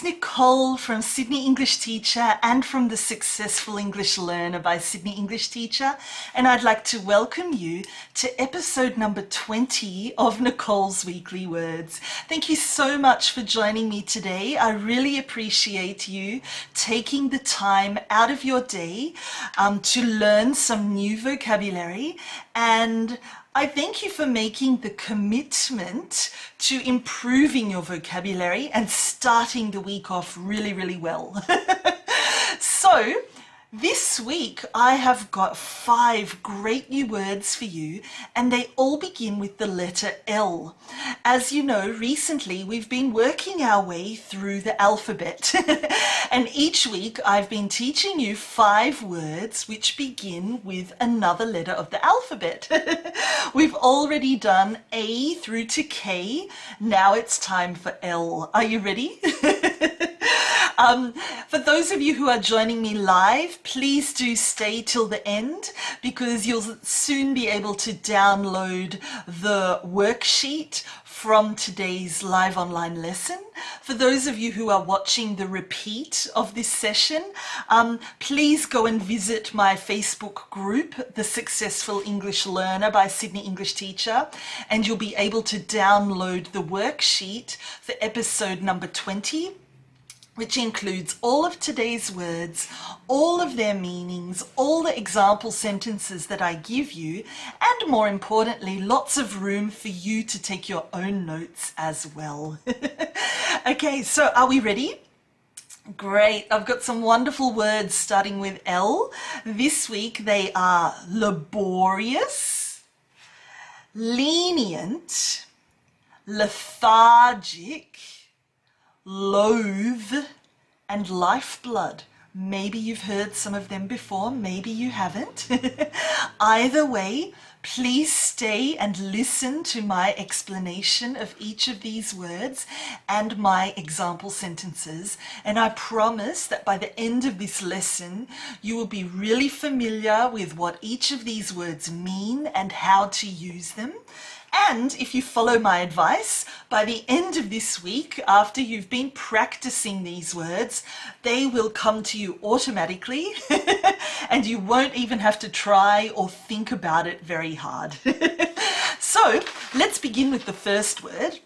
it's Nicole from Sydney English Teacher and from the Successful English Learner by Sydney English Teacher, and I'd like to welcome you to episode number 20 of Nicole's Weekly Words. Thank you so much for joining me today. I really appreciate you taking the time out of your day to learn some new vocabulary, and I thank you for making the commitment to improving your vocabulary and starting the week off really, really well. So, this week I have got 5 great new words for you, and they all begin with the letter L. As you know, recently we've been working our way through the alphabet and each week I've been teaching you 5 words which begin with another letter of the alphabet. We've already done A through to K. Now it's time for L. Are you ready? For those of you who are joining me live, please do stay till the end because you'll soon be able to download the worksheet from today's live online lesson. For those of you who are watching the repeat of this session, please go and visit my Facebook group, The Successful English Learner by Sydney English Teacher, and you'll be able to download the worksheet for episode number 20. Which includes all of today's words, all of their meanings, all the example sentences that I give you, and more importantly, lots of room for you to take your own notes as well. Okay, so are we ready? Great, I've got some wonderful words starting with L. This week they are laborious, lenient, lethargic, loathe, and lifeblood. Maybe you've heard some of them before, maybe you haven't. Either way, please stay and listen to my explanation of each of these words and my example sentences, and I promise that by the end of this lesson you will be really familiar with what each of these words mean and how to use them. And if you follow my advice, by the end of this week, after you've been practicing these words, they will come to you automatically and you won't even have to try or think about it very hard. So let's begin with the first word.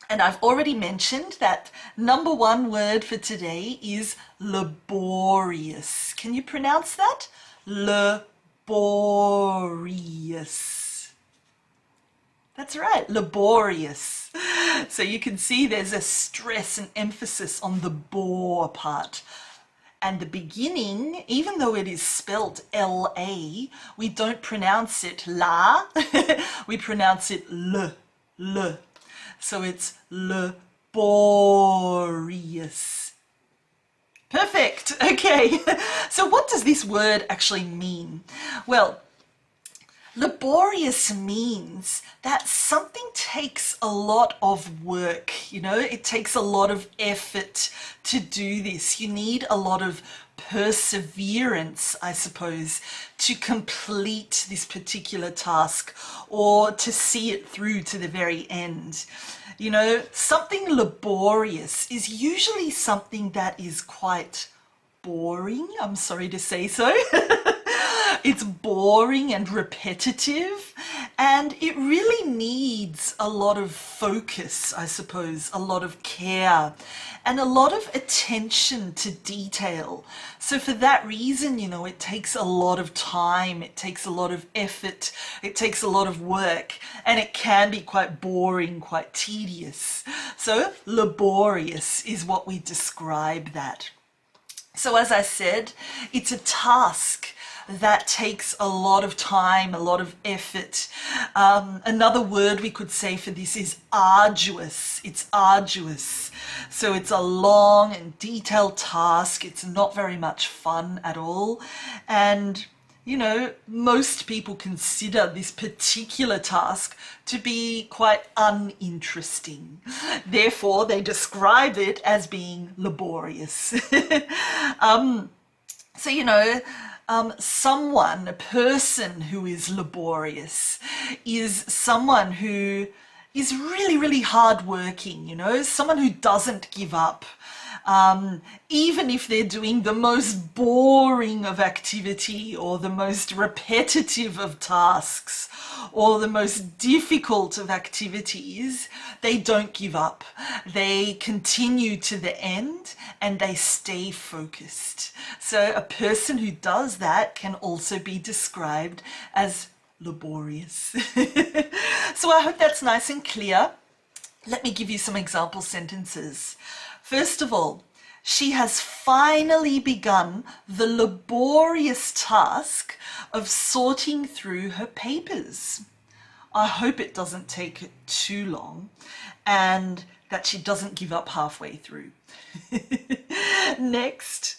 And I've already mentioned that number 1 word for today is laborious. Can you pronounce that? Laborious. That's right, laborious. So you can see there's a stress and emphasis on the bore part. And the beginning, even though it is spelled L-A, we don't pronounce it la, we pronounce it l. So it's laborious. Perfect, okay. So what does this word actually mean? Well, laborious means that something takes a lot of work, you know, it takes a lot of effort to do this. You need a lot of perseverance, I suppose, to complete this particular task or to see it through to the very end. You know, something laborious is usually something that is quite boring, I'm sorry to say so. It's boring and repetitive, and it really needs a lot of focus, I suppose, a lot of care, and a lot of attention to detail. So for that reason, you know, it takes a lot of time, it takes a lot of effort, it takes a lot of work, and it can be quite boring, quite tedious. So laborious is what we describe that. So as I said, it's a task that takes a lot of time, a lot of effort. Another word we could say for this is arduous. It's arduous. So it's a long and detailed task. It's not very much fun at all. And, you know, most people consider this particular task to be quite uninteresting. Therefore, they describe it as being laborious. So, you know, a person who is laborious is someone who is really, really hardworking, you know, someone who doesn't give up, Even if they're doing the most boring of activity or the most repetitive of tasks or the most difficult of activities, they don't give up. They continue to the end and they stay focused. So a person who does that can also be described as laborious. So I hope that's nice and clear. Let me give you some example sentences. First of all, she has finally begun the laborious task of sorting through her papers. I hope it doesn't take too long and that she doesn't give up halfway through. Next,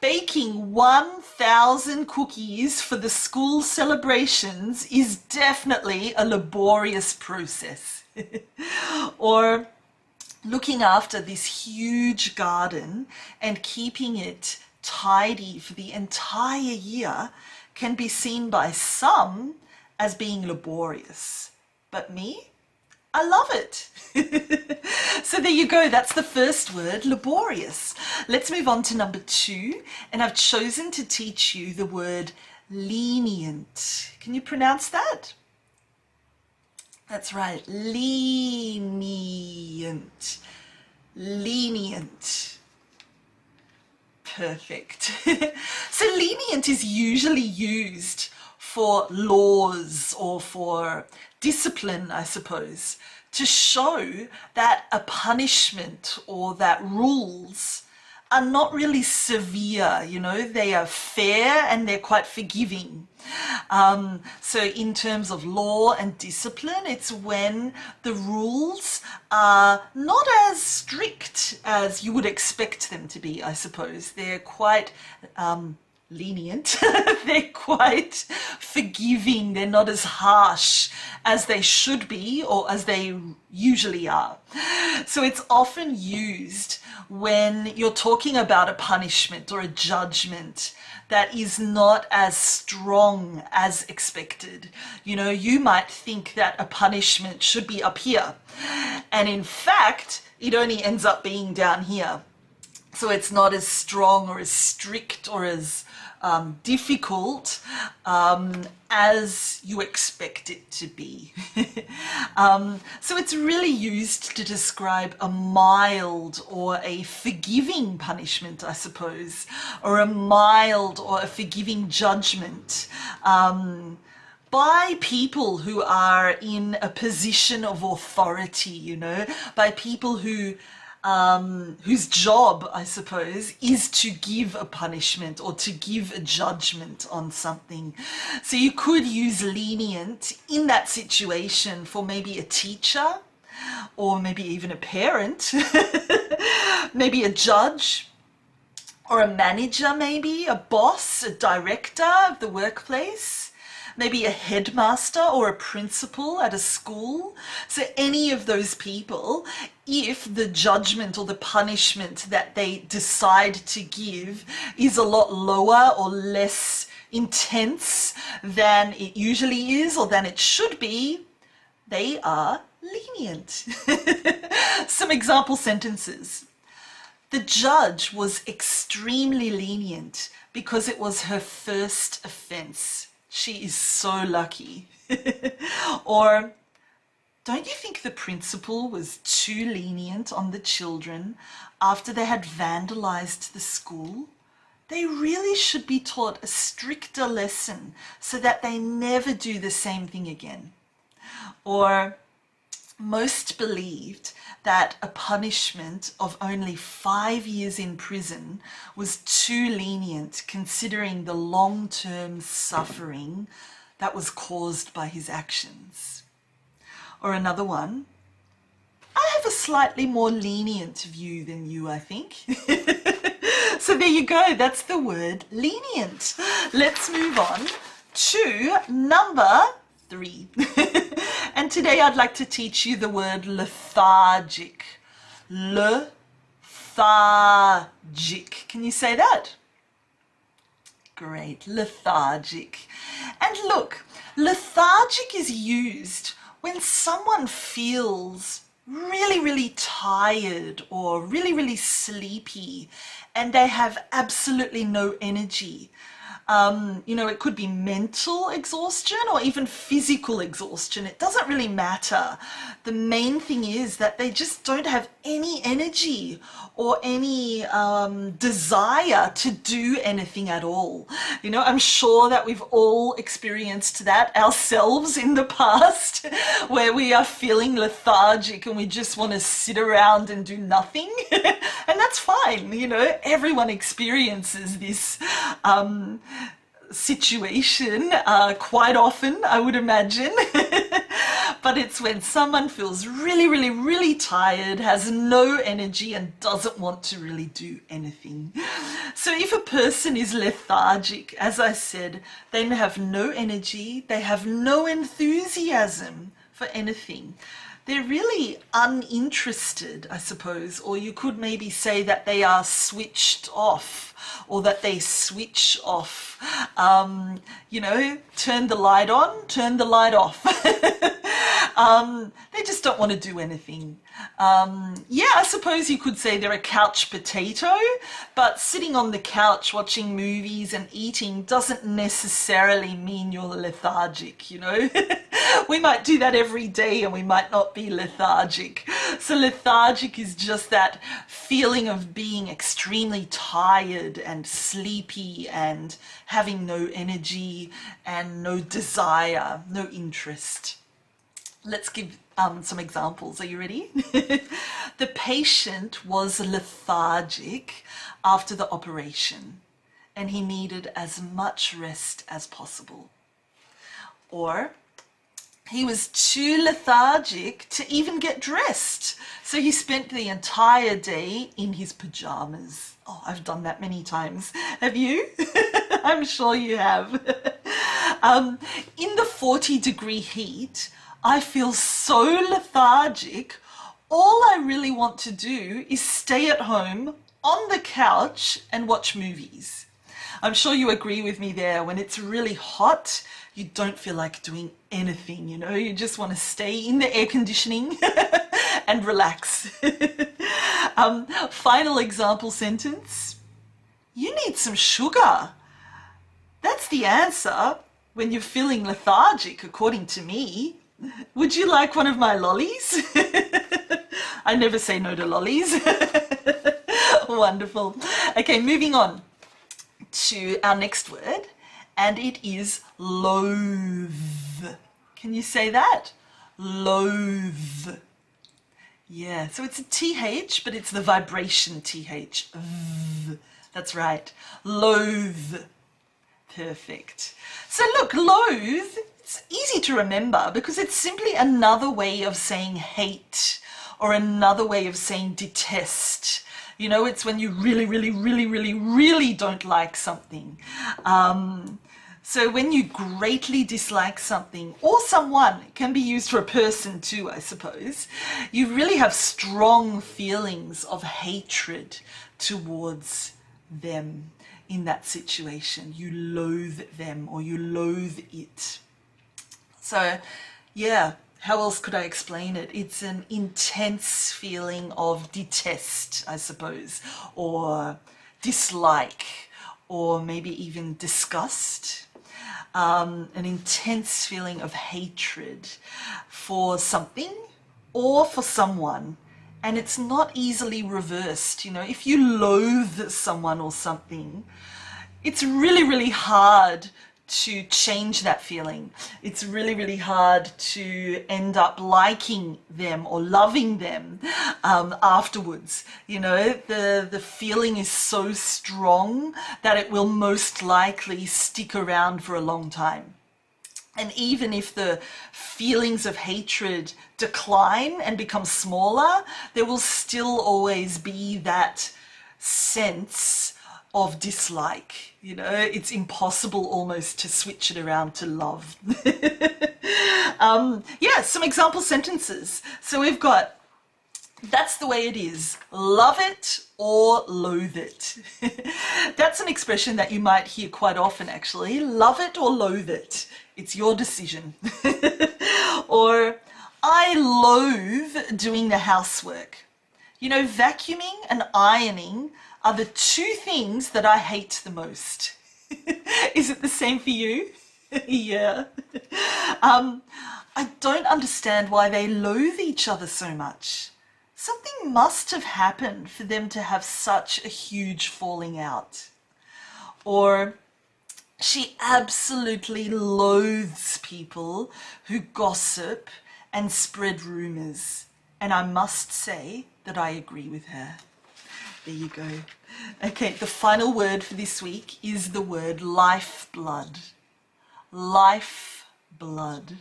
baking 1,000 cookies for the school celebrations is definitely a laborious process. Or looking after this huge garden and keeping it tidy for the entire year can be seen by some as being laborious. But me, I love it. So there you go. That's the first word, laborious. Let's move on to number 2. And I've chosen to teach you the word lenient. Can you pronounce that? That's right. Lenient. Lenient. Perfect. So lenient is usually used for laws or for discipline, I suppose, to show that a punishment or that rules are not really severe, you know, they are fair and they're quite forgiving. So in terms of law and discipline, it's when the rules are not as strict as you would expect them to be, I suppose. They're quite lenient, they're quite forgiving, they're not as harsh as they should be or as they usually are. So it's often used when you're talking about a punishment or a judgment that is not as strong as expected. You know, you might think that a punishment should be up here, and in fact, it only ends up being down here. So it's not as strong or as strict or as difficult as you expect it to be. So it's really used to describe a mild or a forgiving punishment, I suppose, or a mild or a forgiving judgment by people who are in a position of authority, you know, by people who whose job, I suppose, is to give a punishment or to give a judgment on something. So you could use lenient in that situation for maybe a teacher or maybe even a parent, maybe a judge or a manager, maybe a boss, a director of the workplace, maybe a headmaster or a principal at a school. So any of those people, if the judgment or the punishment that they decide to give is a lot lower or less intense than it usually is or than it should be, they are lenient. Some example sentences. The judge was extremely lenient because it was her first offense. She is so lucky. Or, don't you think the principal was too lenient on the children after they had vandalized the school? They really should be taught a stricter lesson so that they never do the same thing again. Or, most believed that a punishment of only 5 years in prison was too lenient considering the long-term suffering that was caused by his actions. Or another one, I have a slightly more lenient view than you, I think. So there you go, that's the word lenient. Let's move on to number 3. And today I'd like to teach you the word lethargic. Lethargic. Can you say that? Great, lethargic. And look, lethargic is used when someone feels really, really tired or really, really sleepy, and they have absolutely no energy. You know, it could be mental exhaustion or even physical exhaustion. It doesn't really matter. The main thing is that they just don't have any energy or any desire to do anything at all. You know, I'm sure that we've all experienced that ourselves in the past, where we are feeling lethargic and we just want to sit around and do nothing. And that's fine. You know, everyone experiences this situation quite often, I would imagine. But it's when someone feels really, really, really tired, has no energy, and doesn't want to really do anything. So if a person is lethargic, as I said, they have no energy, they have no enthusiasm for anything. They're really uninterested, I suppose, or you could maybe say that they are switched off, or that they switch off. You know, turn the light on, turn the light off. They just don't want to do anything. Yeah, I suppose you could say they're a couch potato, but sitting on the couch watching movies and eating doesn't necessarily mean you're lethargic, you know. We might do that every day and we might not be lethargic. So lethargic is just that feeling of being extremely tired and sleepy and having no energy and no desire, no interest. Let's give some examples. Are you ready? The patient was lethargic after the operation and he needed as much rest as possible. Or he was too lethargic to even get dressed, so he spent the entire day in his pajamas. Oh, I've done that many times. Have you? I'm sure you have. In the 40-degree heat, I feel so lethargic. All I really want to do is stay at home on the couch and watch movies. I'm sure you agree with me there. When it's really hot, you don't feel like doing anything, you know, you just want to stay in the air conditioning and relax. Final example sentence. You need some sugar. That's the answer when you're feeling lethargic, according to me. Would you like one of my lollies? I never say no to lollies. Wonderful. Okay, moving on to our next word, and it is loathe. Can you say that? Loathe. Yeah, so it's a TH, but it's the vibration TH. That's right. Loathe. Perfect. So look, loathe, it's easy to remember because it's simply another way of saying hate or another way of saying detest. You know, it's when you really, really, really, really, really don't like something. So when you greatly dislike something or someone, it can be used for a person too, I suppose, you really have strong feelings of hatred towards them in that situation. You loathe them or you loathe it. So yeah, how else could I explain it? It's an intense feeling of detest, I suppose, or dislike, or maybe even disgust. An intense feeling of hatred for something or for someone. And it's not easily reversed. You know, if you loathe someone or something, it's really, really hard to change that feeling. It's really, really hard to end up liking them or loving them afterwards. You know, the feeling is so strong that it will most likely stick around for a long time. And even if the feelings of hatred decline and become smaller, there will still always be that sense of dislike. You know, it's impossible almost to switch it around to love. Yeah, some example sentences. So we've got, that's the way it is. Love it or loathe it. That's an expression that you might hear quite often, actually. Love it or loathe it. It's your decision. Or I loathe doing the housework. You know, vacuuming and ironing are the two things that I hate the most. Is it the same for you? Yeah. I don't understand why they loathe each other so much. Something must have happened for them to have such a huge falling out. Or she absolutely loathes people who gossip and spread rumors. And I must say that I agree with her. There you go. Okay, the final word for this week is the word lifeblood. Lifeblood.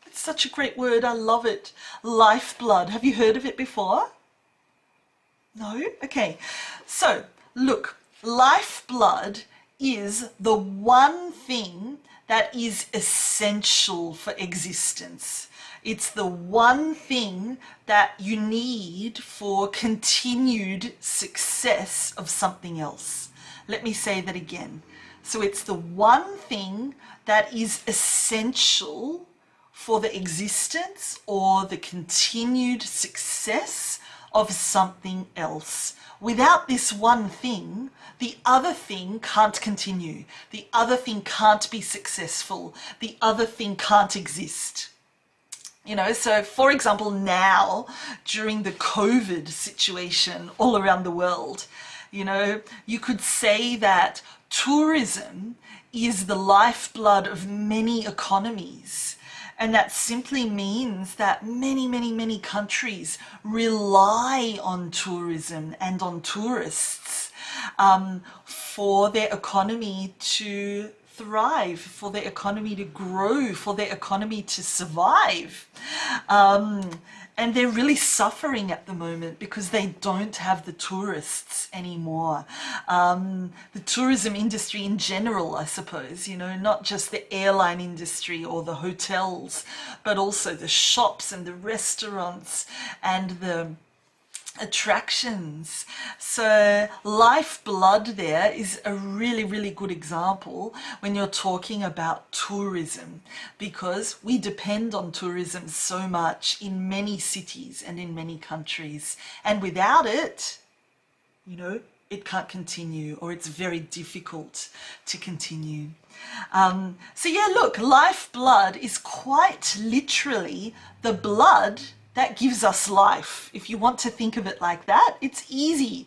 It's such a great word. I love it. Lifeblood. Have you heard of it before? No? Okay. So, look, lifeblood is the one thing that is essential for existence. It's the one thing that you need for continued success of something else. Let me say that again. So it's the one thing that is essential for the existence or the continued success of something else. Without this one thing, the other thing can't continue. The other thing can't be successful. The other thing can't exist. You know, so for example, now during the COVID situation all around the world, you know, you could say that tourism is the lifeblood of many economies. And that simply means that many countries rely on tourism and on tourists for their economy to thrive, for their economy to grow, for their economy to survive. And they're really suffering at the moment because they don't have the tourists anymore. The tourism industry in general, I suppose, you know, not just the airline industry or the hotels, but also the shops and the restaurants and the attractions. So lifeblood there is a really good example when you're talking about tourism, because we depend on tourism so much in many cities and in many countries, and without it, you know, it can't continue, or it's very difficult to continue. So yeah, look, lifeblood is quite literally the blood that gives us life. If you want to think of it like that, it's easy.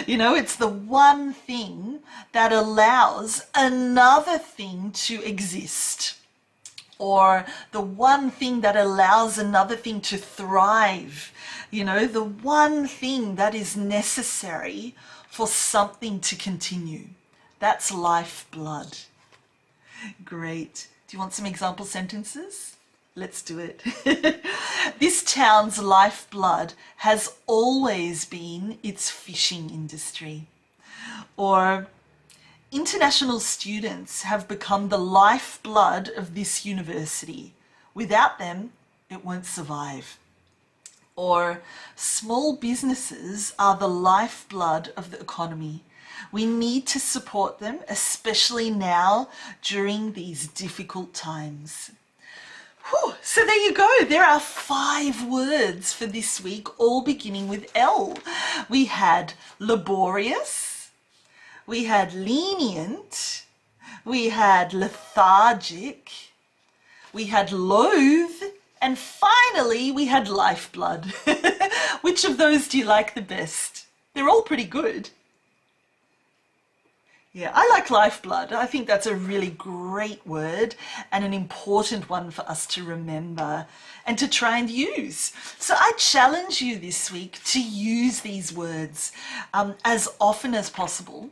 You know, it's the one thing that allows another thing to exist, or the one thing that allows another thing to thrive. You know, the one thing that is necessary for something to continue. That's lifeblood. Great. Do you want some example sentences? Let's do it. This town's lifeblood has always been its fishing industry. Or, international students have become the lifeblood of this university. Without them, it won't survive. Or, small businesses are the lifeblood of the economy. We need to support them, especially now during these difficult times. Whew, so there you go. There are 5 words for this week, all beginning with L. We had laborious, we had lenient, we had lethargic, we had loathe, and finally we had lifeblood. Which of those do you like the best? They're all pretty good. Yeah, I like lifeblood. I think that's a really great word and an important one for us to remember and to try and use. So I challenge you this week to use these words as often as possible.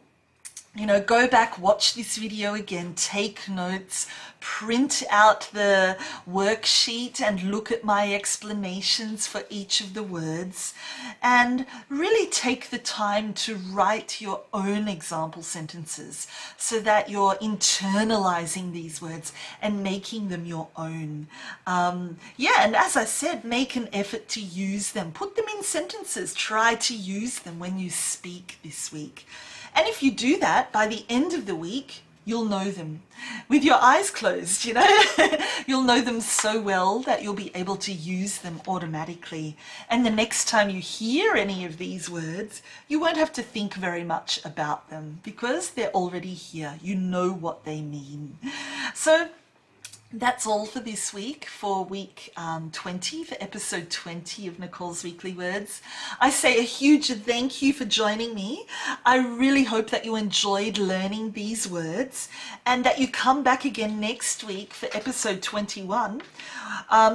You know, go back, watch this video again, take notes, print out the worksheet and look at my explanations for each of the words, and really take the time to write your own example sentences so that you're internalizing these words and making them your own. Yeah, and as I said, make an effort to use them. Put them in sentences. Try to use them when you speak this week. And if you do that, by the end of the week, you'll know them. with your eyes closed, you know. You'll know them so well that you'll be able to use them automatically. And the next time you hear any of these words, you won't have to think very much about them because they're already here. You know what they mean. So that's all for this week, for week 20, for episode 20 of Nicole's Weekly Words. I say a huge thank you for joining me. I really hope that you enjoyed learning these words and that you come back again next week for episode 21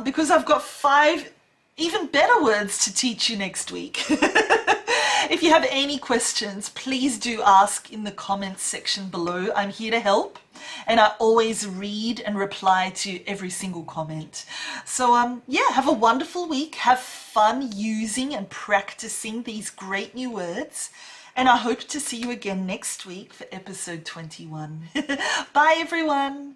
because I've got 5 even better words to teach you next week. If you have any questions, please do ask in the comments section below. I'm here to help, and I always read and reply to every single comment. So yeah, have a wonderful week. Have fun using and practicing these great new words, and I hope to see you again next week for episode 21. Bye everyone.